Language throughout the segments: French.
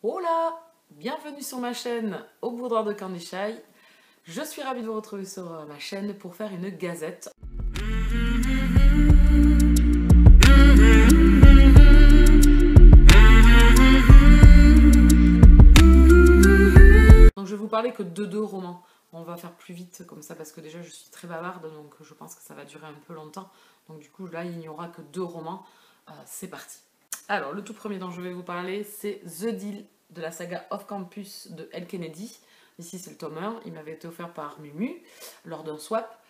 Hola! Bienvenue sur ma chaîne Au Boudoir de Candy Shy. Je suis ravie de vous retrouver sur ma chaîne pour faire une gazette. Donc je vais vous parler que de deux romans. On va faire plus vite comme ça parce que déjà je suis très bavarde, donc je pense que ça va durer un peu longtemps. Donc du coup là il n'y aura que deux romans. C'est parti. Alors le tout premier dont je vais vous parler c'est The Deal de la saga Off Campus de Elle Kennedy. Ici c'est le tome 1, il m'avait été offert par Mumu lors d'un swap.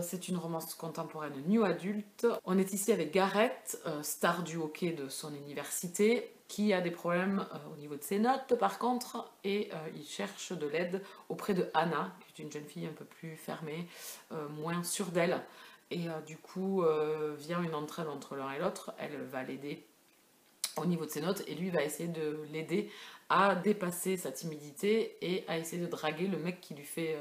C'est une romance contemporaine new adulte. On est ici avec Garrett, star du hockey de son université, qui a des problèmes au niveau de ses notes par contre, et il cherche de l'aide auprès de Anna, qui est une jeune fille un peu plus fermée, moins sûre d'elle. Et du coup, vient une entraide entre l'un et l'autre, elle va l'aider au niveau de ses notes, et lui va essayer de l'aider à dépasser sa timidité et à essayer de draguer le mec qui lui fait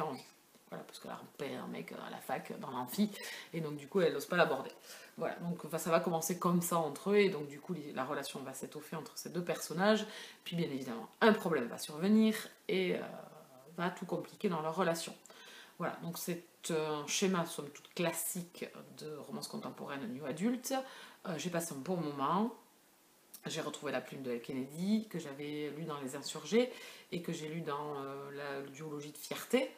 envie. Voilà, parce qu'elle a repéré un mec à la fac, dans l'amphi, et donc du coup elle n'ose pas l'aborder. Voilà, donc ça va commencer comme ça entre eux, et donc du coup la relation va s'étoffer entre ces deux personnages, puis bien évidemment un problème va survenir, et va tout compliquer dans leur relation. Voilà, donc c'est un schéma somme toute classique de romance contemporaine new adulte. J'ai passé un bon moment. J'ai retrouvé la plume de Elle Kennedy, que j'avais lu dans Les Insurgés, et que j'ai lu dans la duologie de Fierté.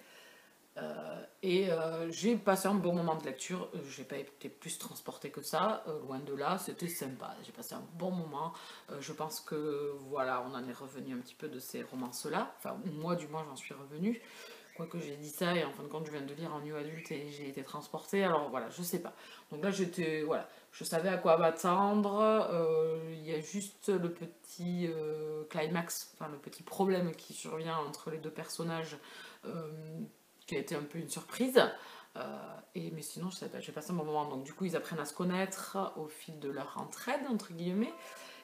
J'ai passé un bon moment de lecture, j'ai pas été plus transportée que ça, loin de là, c'était sympa, j'ai passé un bon moment, je pense que voilà, on en est revenu un petit peu de ces romances-là, enfin moi du moins j'en suis revenue, quoique j'ai dit ça et en fin de compte je viens de lire en new adulte et j'ai été transportée, alors voilà, je sais pas. Donc là j'étais, voilà, je savais à quoi m'attendre, il y a juste le petit climax, enfin le petit problème qui survient entre les deux personnages, qui a été un peu une surprise. Mais sinon, j'ai passé un bon moment. Donc du coup, ils apprennent à se connaître au fil de leur entraide, entre guillemets.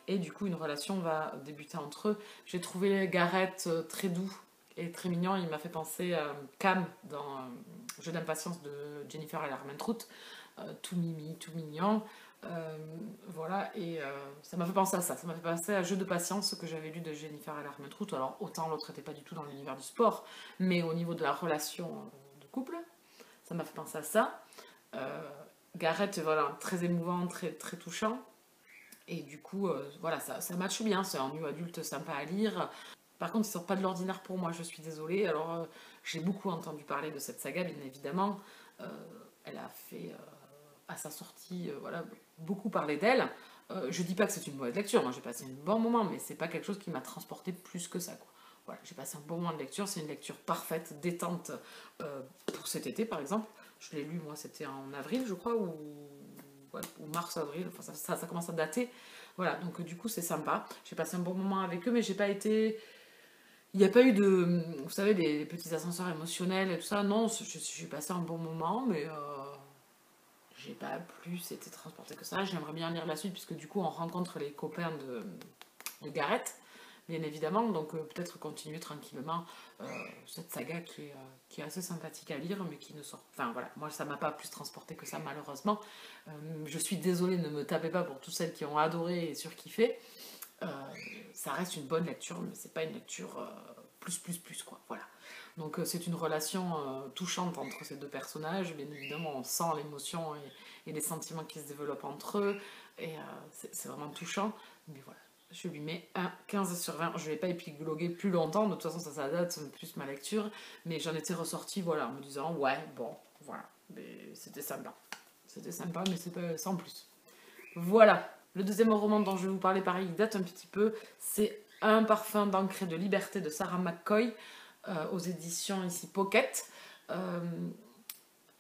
Et du coup, une relation va débuter entre eux. J'ai trouvé Garrett très doux et très mignon. Il m'a fait penser à Cam dans Jeu d'impatience de Jennifer Armentrout. Tout mimi, tout mignon. Voilà, et ça m'a fait penser à ça. Ça m'a fait penser à Jeu de patience que j'avais lu de Jennifer Armentrout. Alors, autant l'autre n'était pas du tout dans l'univers du sport, mais au niveau de la relation de couple, ça m'a fait penser à ça. Garrett, voilà, très émouvant, très, très touchant. Et du coup, voilà, ça matche bien. C'est un new adulte sympa à lire. Par contre, il sort pas de l'ordinaire pour moi, je suis désolée. Alors, j'ai beaucoup entendu parler de cette saga, bien évidemment. Elle a fait, à sa sortie, voilà, beaucoup parler d'elle. Je dis pas que c'est une mauvaise lecture, moi j'ai passé un bon moment, mais c'est pas quelque chose qui m'a transporté plus que ça, quoi. Voilà, j'ai passé un bon moment de lecture, c'est une lecture parfaite, détente pour cet été par exemple. Je l'ai lu, moi c'était en avril, je crois, ou mars-avril, enfin ça commence à dater. Voilà, donc du coup c'est sympa. J'ai passé un bon moment avec eux, mais j'ai pas été. Il n'y a pas eu de. Vous savez, des petits ascenseurs émotionnels et tout ça. Non, j'ai passé un bon moment, mais j'ai pas plus été transportée que ça. J'aimerais bien lire la suite, puisque du coup on rencontre les copains de Garrett, bien évidemment, donc peut-être continuer tranquillement cette saga qui est assez sympathique à lire, mais qui ne sort. Enfin voilà, moi ça m'a pas plus transporté que ça, malheureusement. Je suis désolée, ne me tapez pas pour toutes celles qui ont adoré et surkiffé. Ça reste une bonne lecture, mais c'est pas une lecture plus quoi, voilà. Donc c'est une relation touchante entre ces deux personnages, bien évidemment on sent l'émotion et les sentiments qui se développent entre eux, et c'est vraiment touchant, mais voilà, je lui mets un 15 sur 20, je vais pas épiloguer plus longtemps, de toute façon ça date plus ma lecture, mais j'en étais ressortie, voilà, en me disant ouais, bon, voilà, mais c'était sympa, mais c'est pas sans plus. Voilà. Le deuxième roman dont je vais vous parler, pareil, il date un petit peu. C'est Un parfum d'encre et de liberté de Sarah McCoy, aux éditions ici Pocket.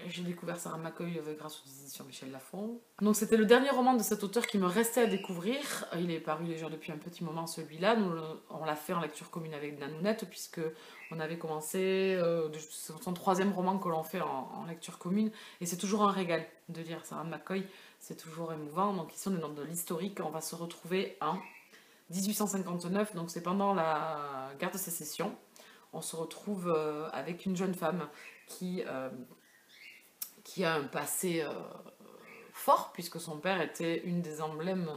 J'ai découvert Sarah McCoy grâce aux éditions Michel Lafon. Donc c'était le dernier roman de cet auteur qui me restait à découvrir. Il est paru déjà depuis un petit moment, celui-là. On l'a fait en lecture commune avec Nanounette, puisque on avait commencé, c'est son troisième roman que l'on fait en lecture commune, et c'est toujours un régal de lire Sarah McCoy, c'est toujours émouvant. Donc ici on est dans de l'historique, on va se retrouver en 1859, donc c'est pendant la guerre de sécession. On se retrouve avec une jeune femme qui a un passé fort, puisque son père était une des emblèmes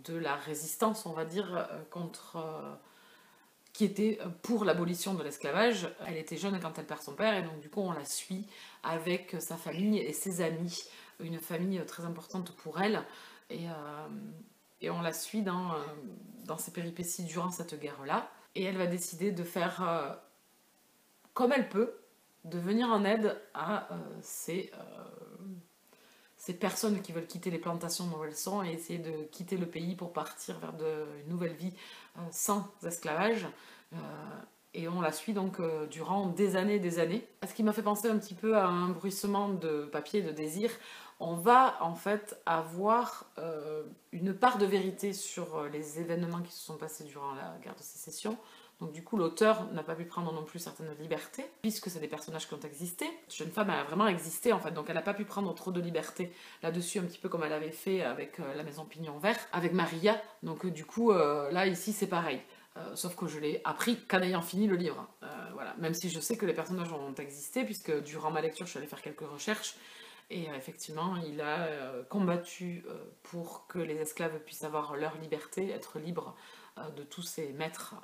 de la résistance, on va dire, qui était pour l'abolition de l'esclavage. Elle était jeune quand elle perd son père et donc du coup on la suit avec sa famille et ses amis, une famille très importante pour elle et on la suit dans ses péripéties durant cette guerre-là. Et elle va décider de faire comme elle peut, de venir en aide à ces personnes qui veulent quitter les plantations où elles sont et essayer de quitter le pays pour partir vers une nouvelle vie sans esclavage. Et on la suit donc durant des années et des années. Ce qui m'a fait penser un petit peu à un bruissement de papier, de désir. On va en fait avoir une part de vérité sur les événements qui se sont passés durant la guerre de sécession. Donc du coup, l'auteur n'a pas pu prendre non plus certaines libertés, puisque c'est des personnages qui ont existé. Cette jeune femme a vraiment existé, en fait, donc elle n'a pas pu prendre trop de liberté là-dessus, un petit peu comme elle avait fait avec la Maison Pignon Vert, avec Maria. Donc du coup, là, ici, c'est pareil. Sauf que je l'ai appris qu'en ayant fini le livre. Voilà. Même si je sais que les personnages ont existé, puisque durant ma lecture, je suis allée faire quelques recherches, et effectivement, il a combattu pour que les esclaves puissent avoir leur liberté, être libres de tous ces maîtres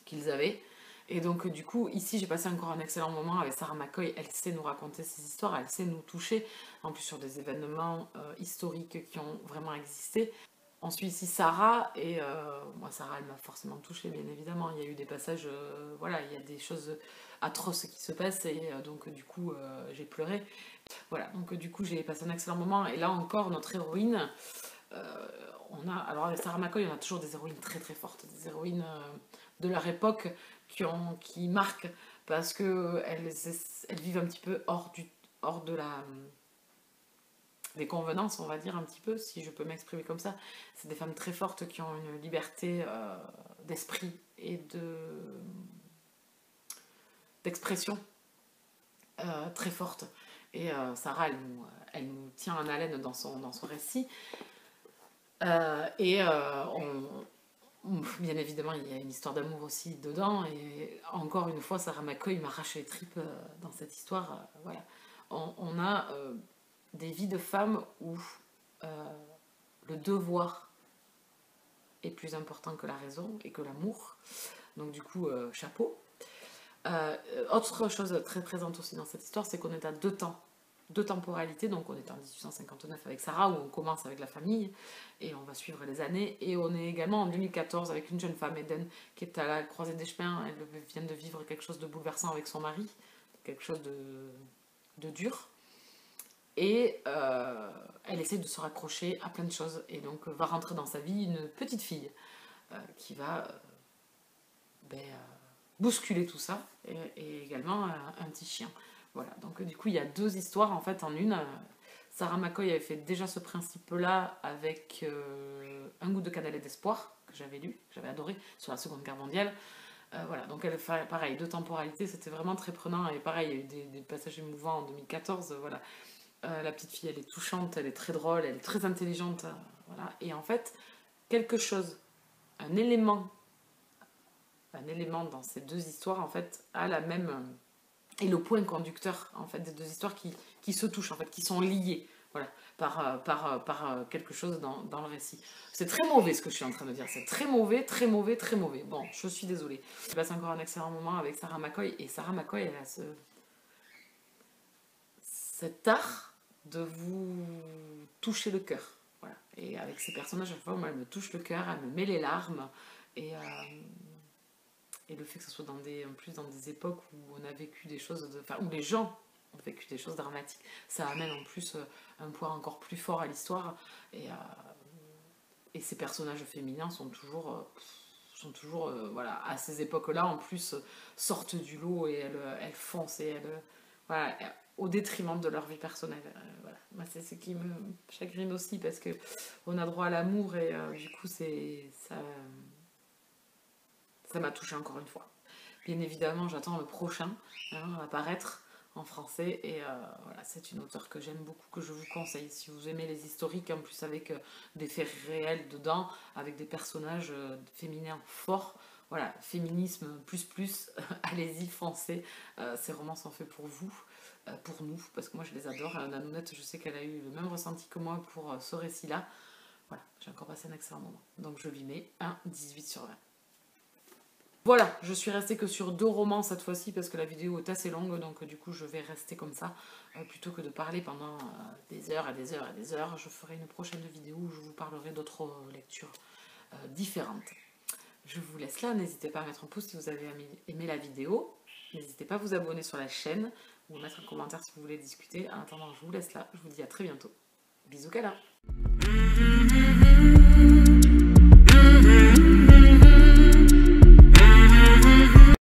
qu'ils avaient. Et donc du coup, ici j'ai passé encore un excellent moment avec Sarah McCoy. Elle sait nous raconter ces histoires, elle sait nous toucher, en plus sur des événements historiques qui ont vraiment existé. On suit ici Sarah, et moi Sarah elle m'a forcément touchée, bien évidemment. Il y a eu des passages, voilà, il y a des choses atroces qui se passent, et donc du coup j'ai pleuré. Voilà, donc du coup j'ai passé un excellent moment, et là encore notre héroïne, alors avec Sarah McCoy on a toujours des héroïnes très très fortes, des héroïnes de leur époque qui marquent parce qu'elles vivent un petit peu hors des convenances, on va dire un petit peu, si je peux m'exprimer comme ça. C'est des femmes très fortes qui ont une liberté d'esprit et d'expression très forte. Et Sarah, elle nous tient en haleine dans son récit. Bien évidemment, il y a une histoire d'amour aussi dedans, et encore une fois, Sarah McCoy m'arrache les tripes dans cette histoire. Voilà. On a des vies de femmes où le devoir est plus important que la raison et que l'amour. Donc du coup, chapeau. Autre chose très présente aussi dans cette histoire, c'est qu'on est à deux temporalités. Donc on est en 1859 avec Sarah, où on commence avec la famille et on va suivre les années, et on est également en 2014 avec une jeune femme, Eden, qui est à la croisée des chemins. Elle vient de vivre quelque chose de bouleversant avec son mari, quelque chose de dur, et elle essaie de se raccrocher à plein de choses, et donc va rentrer dans sa vie une petite fille qui va bousculer tout ça, et également un petit chien. Voilà, donc du coup il y a deux histoires en fait en une. Sarah McCoy avait fait déjà ce principe-là avec Un goût de cannelle et d'espoir, que j'avais lu, que j'avais adoré, sur la Seconde Guerre mondiale. Voilà, donc elle fait pareil, deux temporalités, c'était vraiment très prenant, et pareil, il y a eu des passages émouvants en 2014, voilà. La petite fille, elle est touchante, elle est très drôle, elle est très intelligente, voilà. Et en fait, quelque chose, un élément dans ces deux histoires, en fait, a la même et le point conducteur en fait des deux histoires qui se touchent, en fait, qui sont liées, voilà, par quelque chose dans le récit. C'est très mauvais ce que je suis en train de dire, c'est très mauvais, très mauvais, très mauvais. Bon, je suis désolée. Je passe encore un excellent moment avec Sarah McCoy, et Sarah McCoy, elle a cet art de vous toucher le cœur. Voilà. Et avec ces personnages, à chaque fois, moi, elle me touche le cœur, elle me met les larmes, et le fait que ce soit en plus dans des époques où on a vécu des choses, où les gens ont vécu des choses dramatiques, ça amène en plus un poids encore plus fort à l'histoire, et ces personnages féminins sont toujours, voilà, à ces époques-là, en plus, sortent du lot, et elles foncent, et voilà, au détriment de leur vie personnelle. Voilà. Moi, c'est ce qui me chagrine aussi, parce que on a droit à l'amour, et du coup, ça m'a touchée encore une fois. Bien évidemment, j'attends le prochain à paraître en français, et voilà, c'est une auteure que j'aime beaucoup, que je vous conseille. Si vous aimez les historiques, en plus avec des faits réels dedans, avec des personnages féminins forts, voilà, féminisme plus, allez-y, foncez. Ces romans sont faits pour vous, pour nous, parce que moi je les adore. Nanounette, je sais qu'elle a eu le même ressenti que moi pour ce récit-là. Voilà, j'ai encore passé un excellent moment. Donc je lui mets un 18 sur 20. Voilà, je suis restée que sur 2 romans cette fois-ci parce que la vidéo est assez longue, donc du coup je vais rester comme ça. Plutôt que de parler pendant des heures et des heures et des heures, je ferai une prochaine vidéo où je vous parlerai d'autres lectures différentes. Je vous laisse là, n'hésitez pas à mettre un pouce si vous avez aimé la vidéo. N'hésitez pas à vous abonner sur la chaîne ou à mettre un commentaire si vous voulez discuter. En attendant, je vous laisse là, je vous dis à très bientôt. Bisous câlins.